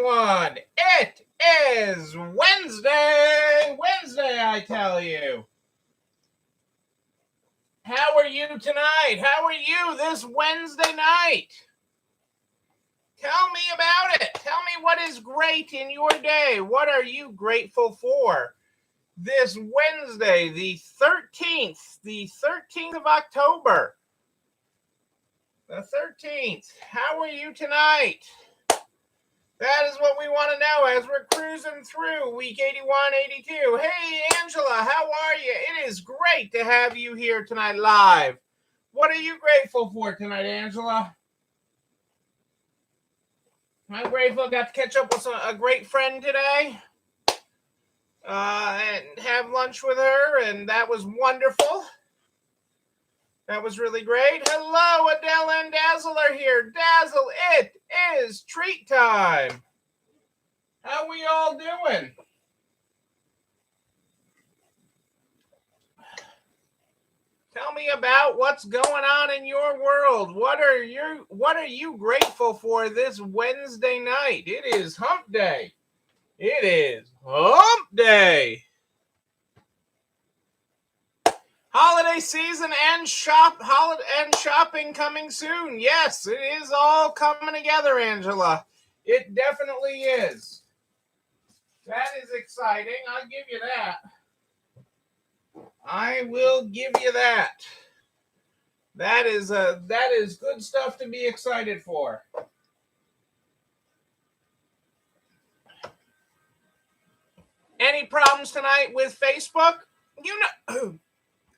everyone. It is Wednesday, I tell you. How are you tonight? How are you this Wednesday night? Tell me about it. Tell me what is great in your day. What are you grateful for this Wednesday, the 13th of October? The 13th. How are you tonight? That is what we want to know as we're cruising through week 81, 82. Hey, Angela, how are you? It is great to have you here tonight live. What are you grateful for tonight, Angela? I'm grateful I got to catch up with a great friend today and have lunch with her, and that was wonderful. That was really great. Hello, Adele and Dazzle are here. Dazzle, it is treat time. How we all doing? Tell me about what's going on in your world. What are you grateful for this Wednesday night? It is hump day. It is hump day. Holiday season and shopping coming soon. Yes, it is all coming together, Angela. It definitely is. That is exciting. I'll give you that. I will give you that. That is good stuff to be excited for. Any problems tonight with Facebook?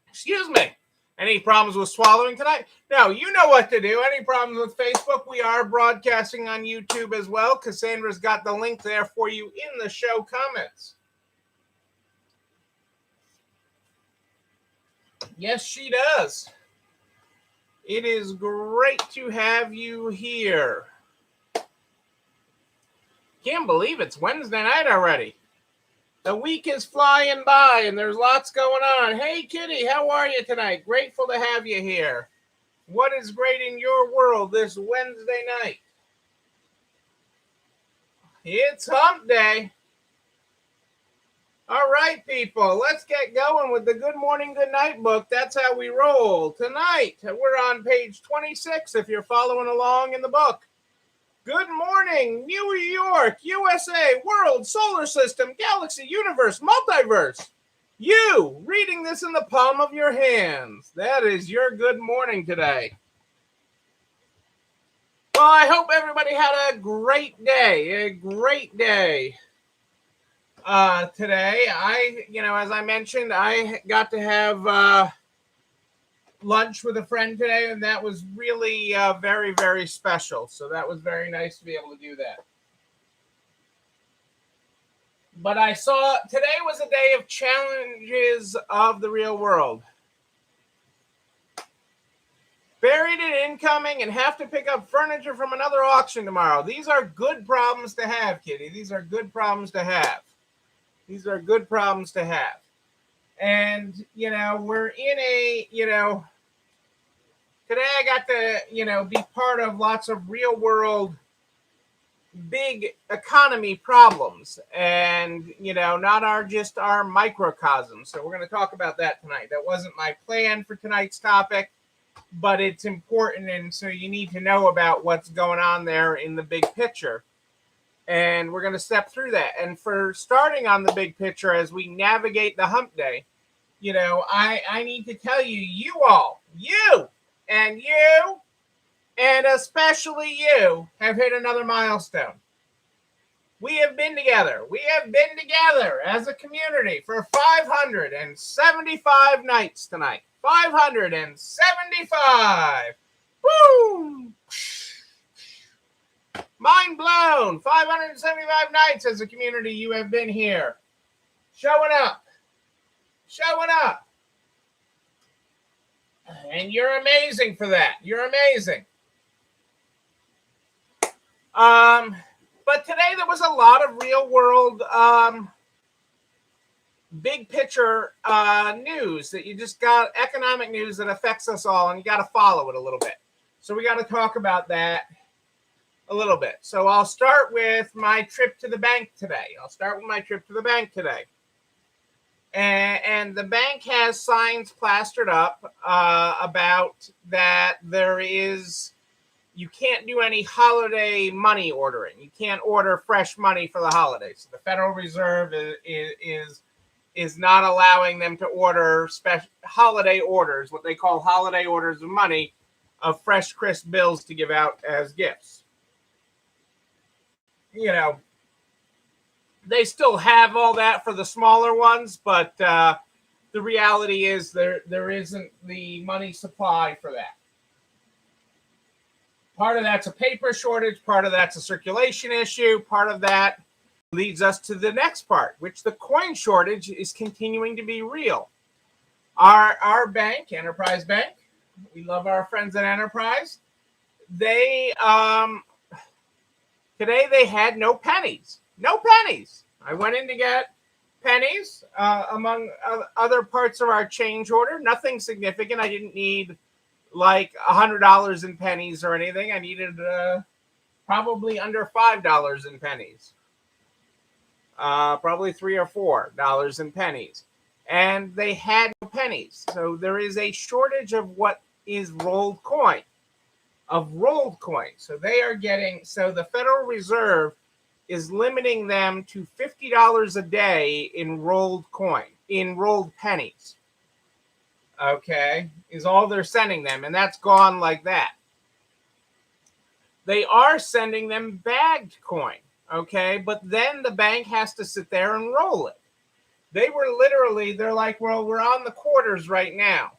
Excuse me. Any problems with swallowing tonight? No, you know what to do. Any problems with Facebook? We are broadcasting on YouTube as well. Cassandra's got the link there for you in the show comments. Yes, she does. It is great to have you here. Can't believe it's Wednesday night already. The week is flying by and there's lots going on. Hey, Kitty, how are you tonight? Grateful to have you here. What is great in your world this Wednesday night? It's hump day. All right, people, let's get going with the Good Morning, Good Night book. That's how we roll. Tonight, we're on page 26 if you're following along in the book. Good morning, New York, USA, world, solar system, galaxy, universe, multiverse. You, reading this in the palm of your hands. That is your good morning today. Well, I hope everybody had a great day. Today, as I mentioned, I got to have lunch with a friend today, and that was really very, very special. So that was very nice to be able to do that. But I saw today was a day of challenges of the real world. Buried in incoming and have to pick up furniture from another auction tomorrow. These are good problems to have, Kitty. These are good problems to have. And, we're in a, today I got to, be part of lots of real world big economy problems and, not just our microcosm. So we're going to talk about that tonight. That wasn't my plan for tonight's topic, but it's important. And so you need to know about what's going on there in the big picture. And we're going to step through that. And for starting on the big picture, as we navigate the hump day, I need to tell you, you and especially you have hit another milestone. We have been together as a community for 575 nights tonight. 575. Woo! Mind blown. 575 nights as a community you have been here. Showing up. And you're amazing for that. You're amazing. But today there was a lot of real world big picture news that you just got, economic news that affects us all, and you got to follow it a little bit. So we got to talk about that. a little bit. So I'll start with my trip to the bank today. And the bank has signs plastered up about that you can't do any holiday money ordering. You can't order fresh money for the holidays. So the Federal Reserve is not allowing them to order special holiday orders, what they call holiday orders of money, of fresh, crisp bills to give out as gifts. They still have all that for the smaller ones, but the reality is there isn't the money supply for that. Part of that's a paper shortage, part of that's a circulation issue, part of that leads us to the next part, which the coin shortage is continuing to be real. Our bank, Enterprise Bank, we love our friends at Enterprise. They today they had no pennies. I went in to get pennies among other parts of our change order. Nothing significant. I didn't need like $100 in pennies or anything. I needed probably under $5 in pennies. Probably $3 or $4 in pennies. And they had no pennies. So there is a shortage of what is rolled coin. So the Federal Reserve is limiting them to $50 a day in rolled pennies. Okay, is all they're sending them, and that's gone like that. They are sending them bagged coin, okay, but then the bank has to sit there and roll it. They're like, well, we're on the quarters right now.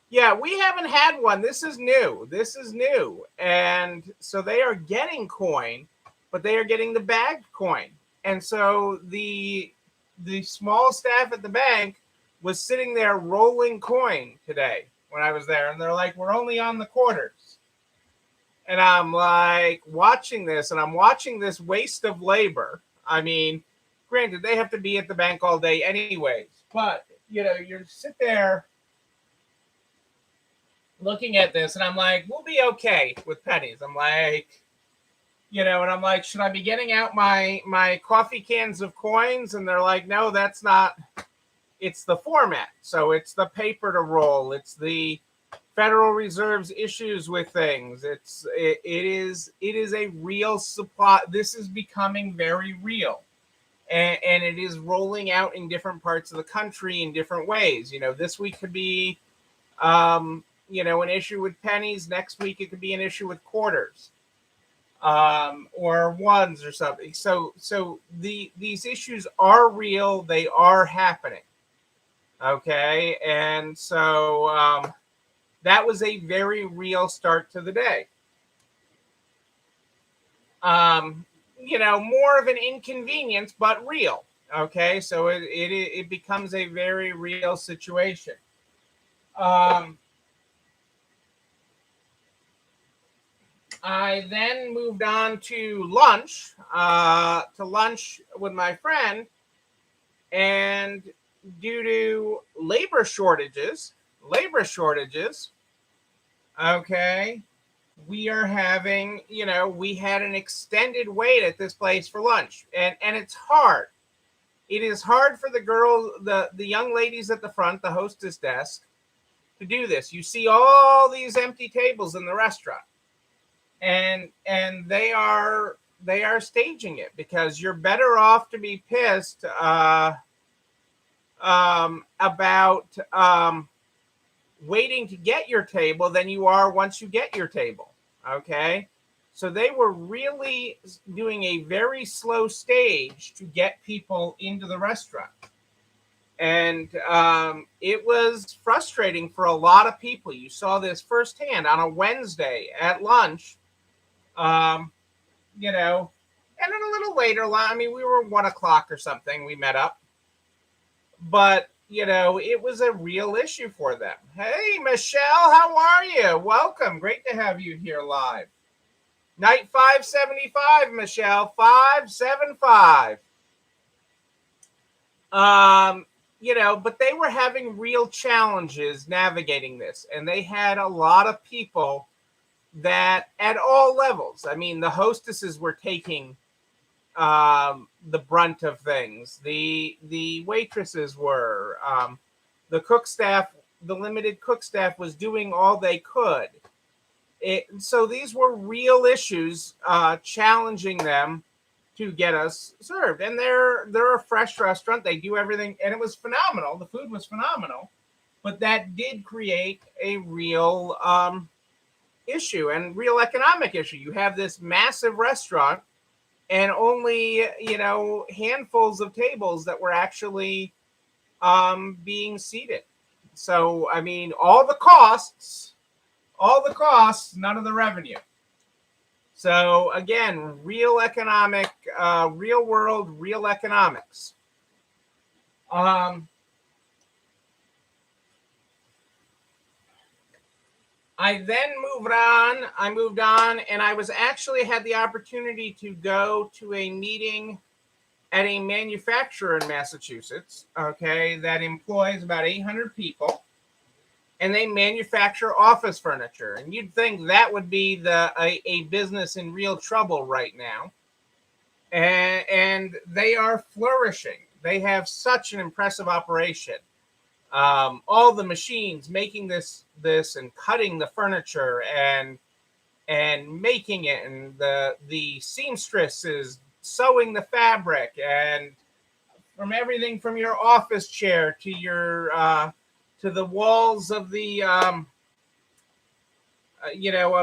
Yeah, we haven't had one. This is new. And so they are getting coin, but they are getting the bagged coin. And so the small staff at the bank was sitting there rolling coin today when I was there. And they're like, we're only on the quarters. And I'm like watching this, and I'm watching this waste of labor. I mean, granted, they have to be at the bank all day anyways. But, you sit there looking at this, and I'm like, we'll be okay with pennies. I'm like, and I'm like, should I be getting out my coffee cans of coins? And they're like, no, that's not. It's the format. So it's the paper to roll. It's the Federal Reserve's issues with things. It is a real supply. This is becoming very real. And it is rolling out in different parts of the country in different ways. This week could be an issue with pennies. Next week, it could be an issue with quarters, or ones or something. So these issues are real. They are happening. Okay. And so that was a very real start to the day. More of an inconvenience, but real. Okay. So it becomes a very real situation. I then moved on to lunch with my friend, and due to labor shortages, okay, we are having, we had an extended wait at this place for lunch, and it's hard. It is hard for the girls, the young ladies at the front, the hostess desk, to do this. You see all these empty tables in the restaurant. And they are staging it, because you're better off to be pissed about waiting to get your table than you are once you get your table. Okay, so they were really doing a very slow stage to get people into the restaurant, and it was frustrating for a lot of people. You saw this firsthand on a Wednesday at lunch. And then a little later, I mean, we were 1:00 or something, we met up, but it was a real issue for them. Hey, Michelle, how are you? Welcome. Great to have you here live. Night 575, Michelle, 575. But they were having real challenges navigating this, and they had a lot of people that at all levels, I mean, the hostesses were taking the brunt of things. The waitresses were, the cook staff, the limited cook staff was doing all they could. So these were real issues challenging them to get us served. And they're a fresh restaurant. They do everything, and it was phenomenal. The food was phenomenal, but that did create a real issue and real economic issue. You have this massive restaurant and only, handfuls of tables that were actually being seated. So, I mean, all the costs, none of the revenue. So again, real economic, real world, real economics. I then moved on. And I was actually had the opportunity to go to a meeting at a manufacturer in Massachusetts, okay, that employs about 800 people, and they manufacture office furniture. And you'd think that would be a business in real trouble right now. And they are flourishing. They have such an impressive operation. All the machines making this and cutting the furniture and making it, and the seamstress is sewing the fabric, and from everything from your office chair to your to the walls of the of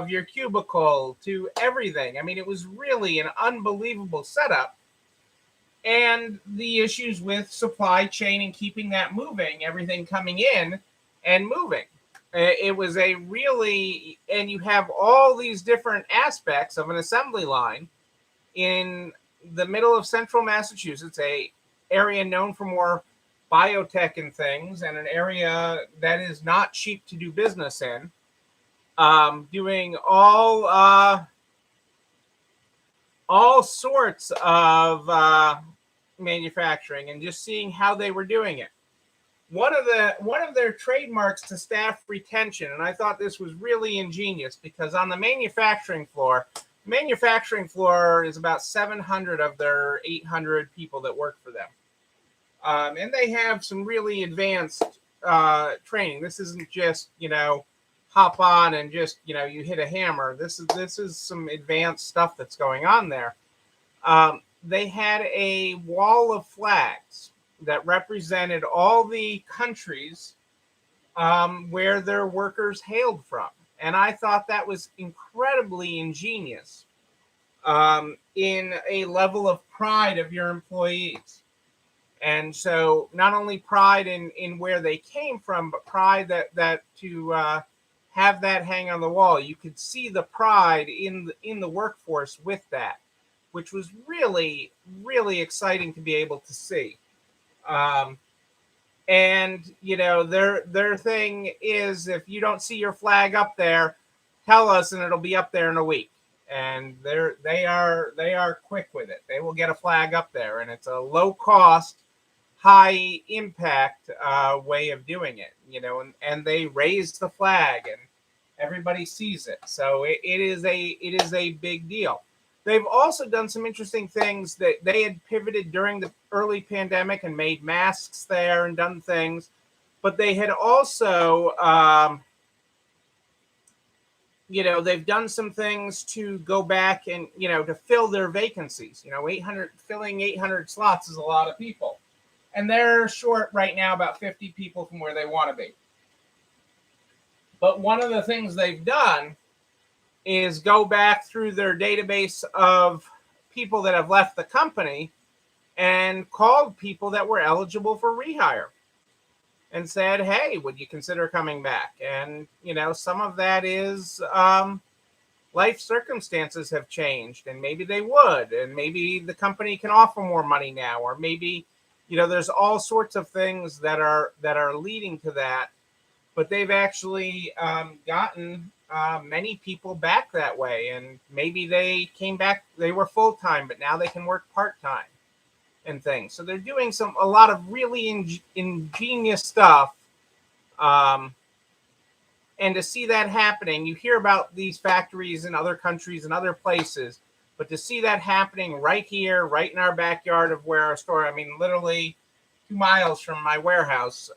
your cubicle to everything. I mean, it was really an unbelievable setup. And the issues with supply chain and keeping that moving, everything coming in and moving. It was a really, and you have all these different aspects of an assembly line in the middle of central Massachusetts, a area known for more biotech and things, and an area that is not cheap to do business in, doing all sorts of manufacturing, and just seeing how they were doing it. One of their trademarks to staff retention, and I thought this was really ingenious, because on the manufacturing floor is about 700 of their 800 people that work for them, and they have some really advanced training. This isn't just hop on and just you hit a hammer. This is some advanced stuff that's going on there. They had a wall of flags that represented all the countries where their workers hailed from. And I thought that was incredibly ingenious in a level of pride of your employees. And so not only pride in where they came from, but pride that to have that hang on the wall. You could see the pride in the workforce with that, which was really, really exciting to be able to see. And their thing is, if you don't see your flag up there, tell us and it'll be up there in a week. And they are quick with it. They will get a flag up there, and it's a low cost, high impact way of doing it. And they raise the flag and everybody sees it. So it is a big deal. They've also done some interesting things. That they had pivoted during the early pandemic and made masks there and done things, but they had also, they've done some things to go back and, to fill their vacancies. 800 slots is a lot of people, and they're short right now about 50 people from where they want to be. But one of the things they've done is go back through their database of people that have left the company and called people that were eligible for rehire and said, hey, would you consider coming back? And, some of that is life circumstances have changed, and maybe they would, and maybe the company can offer more money now, or maybe, there's all sorts of things that are leading to that. But they've actually gotten many people back that way, and maybe they came back, they were full-time, but now they can work part-time and things. So they're doing a lot of really ingenious stuff And to see that happening, you hear about these factories in other countries and other places, but to see that happening right here, right in our backyard of where our store, I mean, literally 2 miles from my warehouse,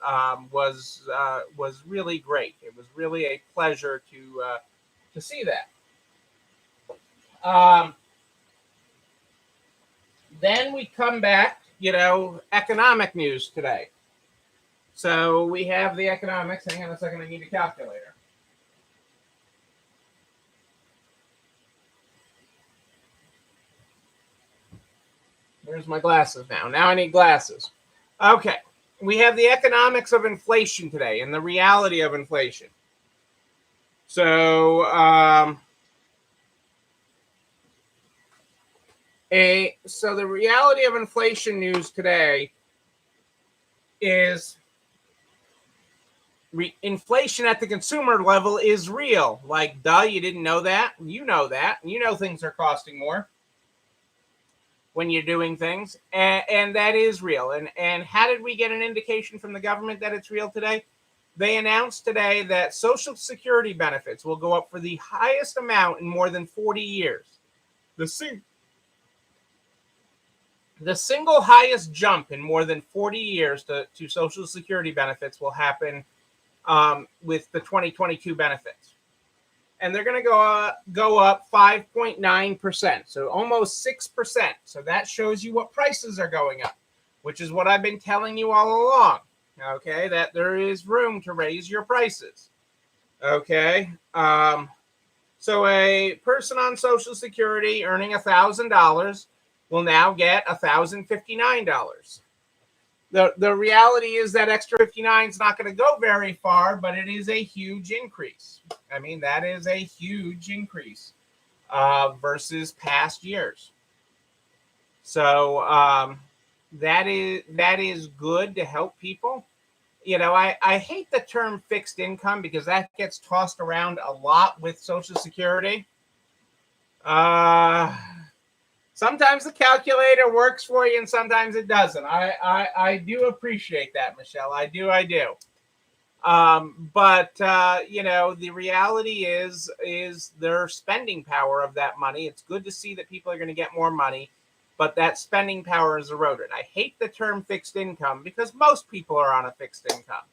was really great. It was really a pleasure to see that. Um, then we come back, economic news today. So we have the economics. Hang on a second, I need a calculator. Where's my glasses now? Now I need glasses. Okay. We have the economics of inflation today and the reality of inflation. So, the reality of inflation news today is inflation at the consumer level is real. Like, duh, you didn't know that? You know that. You know things are costing more when you're doing things, and that is real. And how did we get an indication from the government that it's real today? They announced today that Social Security benefits will go up for the highest amount in more than 40 years. The single highest jump in more than 40 years to Social Security benefits will happen with the 2022 benefits. And they're going to go up 5.9%, so almost 6%. So that shows you what prices are going up, which is what I've been telling you all along, okay, that there is room to raise your prices, okay? So a person on Social Security earning $1,000 will now get $1,059. The reality is that extra 59 is not going to go very far, but it is a huge increase. I mean, that is a huge increase versus past years. So that is good to help people. I hate the term fixed income because that gets tossed around a lot with Social Security. Sometimes the calculator works for you and sometimes it doesn't. I do appreciate that, Michelle. I do. But the reality is their spending power of that money. It's good to see that people are going to get more money, but that spending power is eroded. I hate the term fixed income because most people are on a fixed income.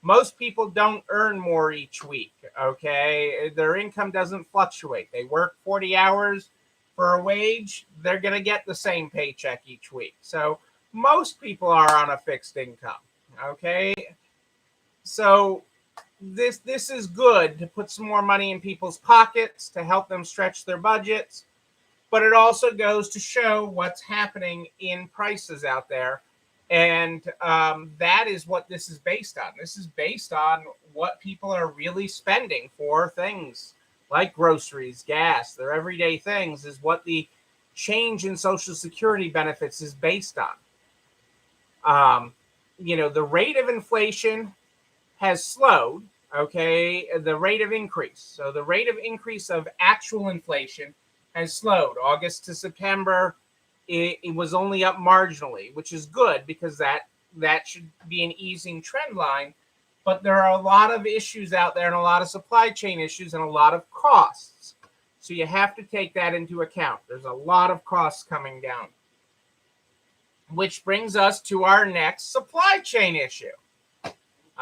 Most people don't earn more each week, okay? Their income doesn't fluctuate. They work 40 hours for a wage, they're going to get the same paycheck each week. So most people are on a fixed income, okay? So this is good to put some more money in people's pockets to help them stretch their budgets, but it also goes to show what's happening in prices out there. And that is what this is based on. This is based on what people are really spending for things like groceries, gas, their everyday things, is what the change in Social Security benefits is based on. The rate of inflation has slowed, okay, the rate of increase. So the rate of increase of actual inflation has slowed. August to September, it was only up marginally, which is good because that should be an easing trend line. But there are a lot of issues out there and a lot of supply chain issues and a lot of costs. So you have to take that into account. There's a lot of costs coming down. Which brings us to our next supply chain issue.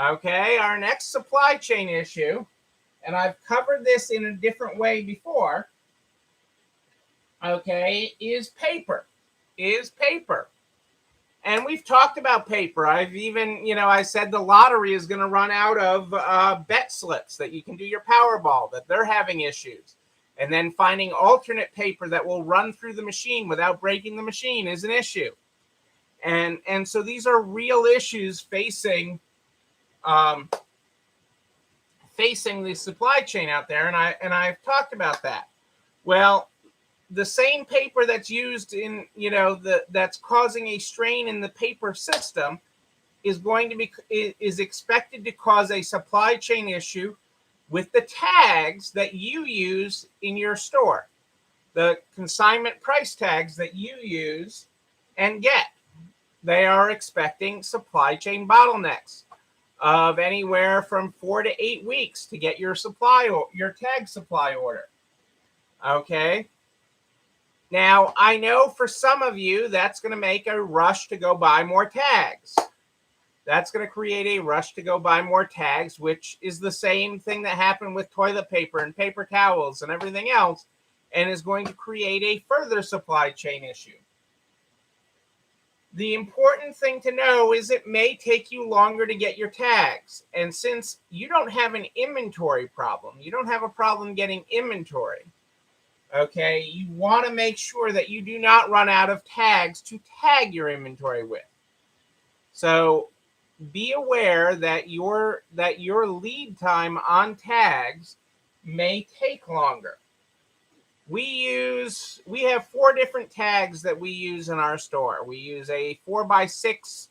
Okay, our next supply chain issue, and I've covered this in a different way before, okay, is paper. And we've talked about paper. I've even, I said the lottery is going to run out of bet slips that you can do your Powerball, that they're having issues. And then finding alternate paper that will run through the machine without breaking the machine is an issue. And so these are real issues facing the supply chain out there. And I've talked about that. Well, the same paper that's used in, that's causing a strain in the paper system is expected to cause a supply chain issue with the tags that you use in your store, the consignment price tags that you use and get. They are expecting supply chain bottlenecks. of anywhere from 4 to 8 weeks to get your tag supply order. Okay. Now, I know for some of you, that's going to make a rush to go buy more tags. That's going to create a rush to go buy more tags, which is the same thing that happened with toilet paper and paper towels and everything else, and is going to create a further supply chain issue. The important thing to know is it may take you longer to get your tags. And since you don't have an inventory problem, you don't have a problem getting inventory, okay, you want to make sure that you do not run out of tags to tag your inventory with. So be aware that your lead time on tags may take longer. We have 4 different tags that we use in our store. We use a 4x6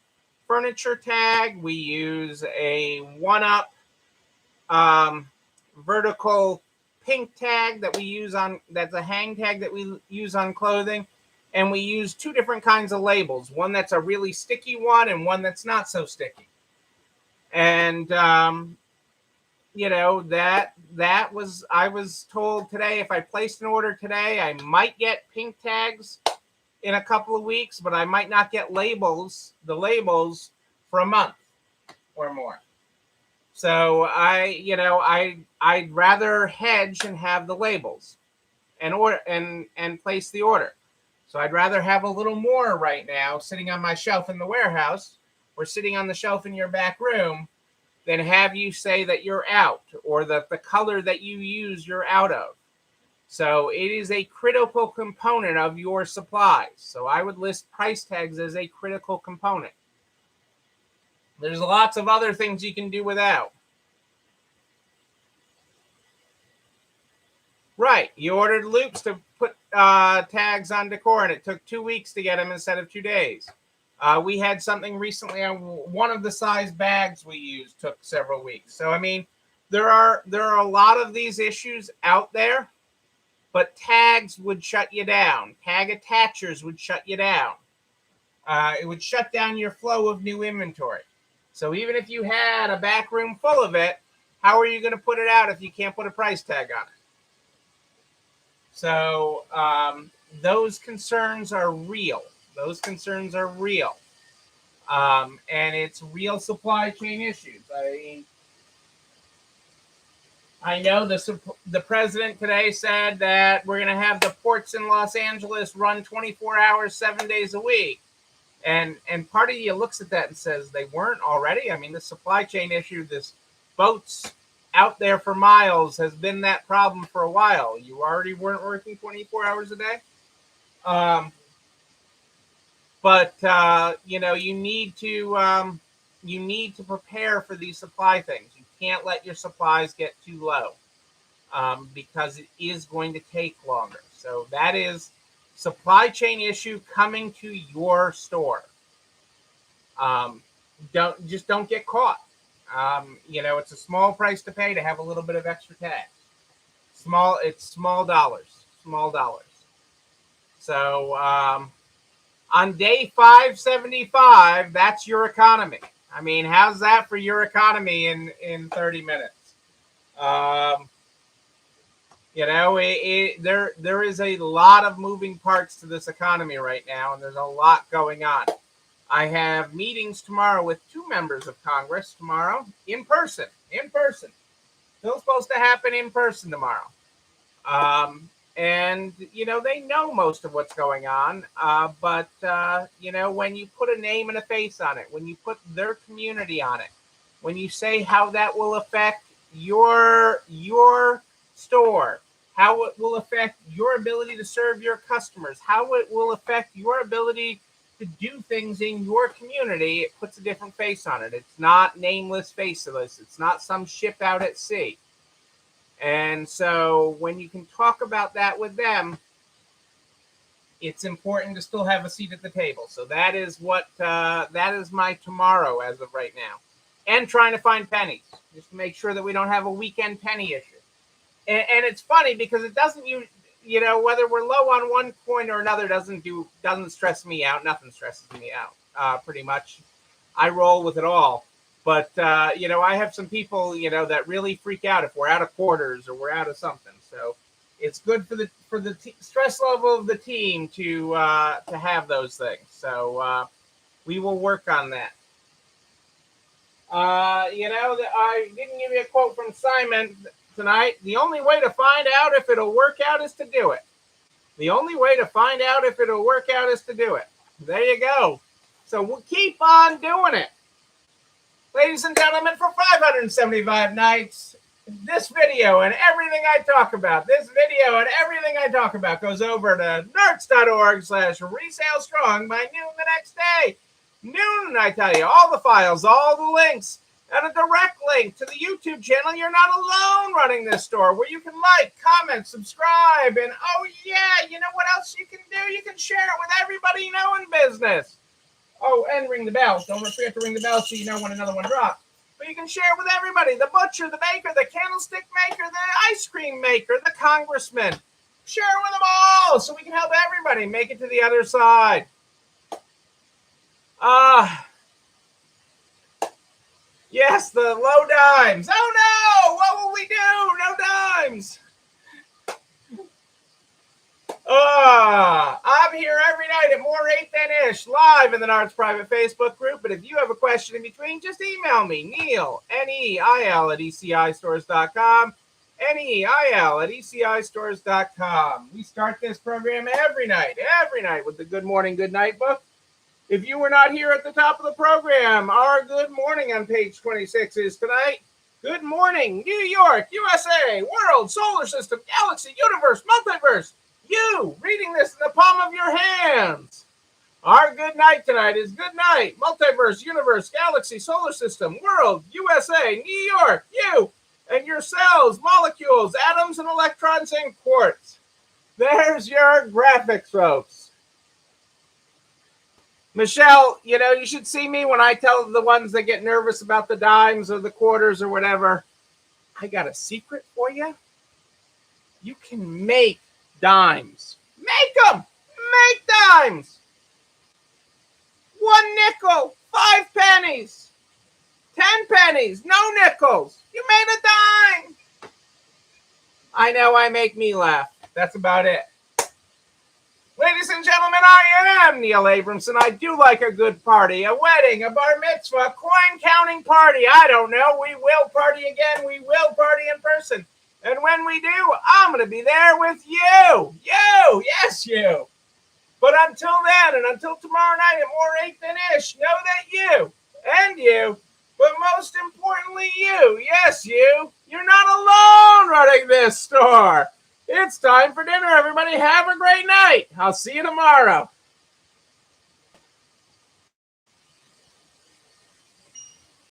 furniture tag. We use a 1-up vertical pink tag that we use that's a hang tag that we use on clothing. And we use 2 different kinds of labels, one that's a really sticky one and one that's not so sticky. And, I was told today, if I placed an order today, I might get pink tags in a couple of weeks, but I might not get the labels for a month or more. So I'd rather hedge and have the labels and order and place the order. So I'd rather have a little more right now sitting on my shelf in the warehouse or sitting on the shelf in your back room than have you say that you're out or that the color that you use you're out of. So it is a critical component of your supplies. So I would list price tags as a critical component. There's lots of other things you can do without. Right, you ordered loops to put tags on decor, and it took 2 weeks to get them instead of 2 days. We had something recently on one of the size bags we used took several weeks. So I mean, there are a lot of these issues out there, but tags would shut you down. Tag attachers would shut you down. It would shut down your flow of new inventory. So even if you had a back room full of it, how are you going to put it out if you can't put a price tag on it? So those concerns are real. And it's real supply chain issues. I know the president today said that we're going to have the ports in Los Angeles run 24 hours, 7 days a week. And part of you looks at that and says they weren't already. I mean, the supply chain issue, this boats out there for miles has been that problem for a while. You already weren't working 24 hours a day. But you need to prepare for these supply things. You can't let your supplies get too low because it is going to take longer. So that is supply chain issue coming to your store. Don't get caught. It's a small price to pay to have a little bit of extra tax. It's small dollars. So on day 575, that's your economy. I mean, how's that for your economy in 30 minutes? There is a lot of moving parts to this economy right now, and there's a lot going on. I have meetings tomorrow with 2 members of Congress tomorrow in person. Still supposed to happen in person tomorrow. And they know most of what's going on. But when you put a name and a face on it, when you put their community on it, when you say how that will affect your store, how it will affect your ability to serve your customers, how it will affect your ability to do things in your community, it puts a different face on it. It's not nameless, faceless. It's not some ship out at sea. And so when you can talk about that with them, it's important to still have a seat at the table. So that is my tomorrow as of right now. And trying to find pennies, just to make sure that we don't have a weekend penny issue. And it's funny because it doesn't whether we're low on one coin or another doesn't stress me out. Nothing stresses me out. Pretty much, I roll with it all. But I have some people, that really freak out if we're out of quarters or we're out of something. So it's good for the stress level of the team to have those things. So we will work on that. I didn't give you a quote from Simon tonight. The only way to find out if it'll work out is to do it. The only way to find out if it'll work out is to do it. There you go. So we'll keep on doing it. Ladies and gentlemen, for 575 nights, this video and everything I talk about, goes over to nerds.org/resale strong by noon the next day. Noon, I tell you, all the files, all the links, and a direct link to the YouTube channel. You're not alone running this store, where you can like, comment, subscribe, and oh yeah, you know what else you can do? You can share it with everybody you know in business. Oh, and ring the bell. Don't forget to ring the bell so you know when another one drops. But you can share it with everybody. The butcher, the baker, the candlestick maker, the ice cream maker, the congressman. Share it with them all so we can help everybody make it to the other side. Yes, the low dimes. Oh no! What will we do? No dimes. I'm here every night at more 8 than ish, live in the Nards private Facebook group. But if you have a question in between, just email me, Neil, Neil, at ECIstores.com. Neil at ECIstores.com. We start this program every night with the Good Morning, Good Night book. If you were not here at the top of the program, our good morning on page 26 is tonight. Good morning, New York, USA, world, solar system, galaxy, universe, multiverse. You reading this in the palm of your hands. Our good night tonight is good night, multiverse, universe, galaxy, solar system, world, USA, New York, you and your cells, molecules, atoms, and electrons, and quarks. There's your graphics, folks. Michelle, you should see me when I tell the ones that get nervous about the dimes or the quarters or whatever. I got a secret for you. You can make dimes. Make them. Make dimes. 1 nickel, 5 pennies, 10 pennies, no nickels. You made a dime. I know, I make me laugh. That's about it. Ladies and gentlemen, I am Neil Abramson. I do like a good party, a wedding, a bar mitzvah, a coin counting party. I don't know. We will party again. We will party in person. And when we do, I'm going to be there with you. You. Yes, you. But until then, and until tomorrow night at more 8 than ish, know that you and you, but most importantly you, yes, you're not alone running this store. It's time for dinner, everybody. Have a great night. I'll see you tomorrow.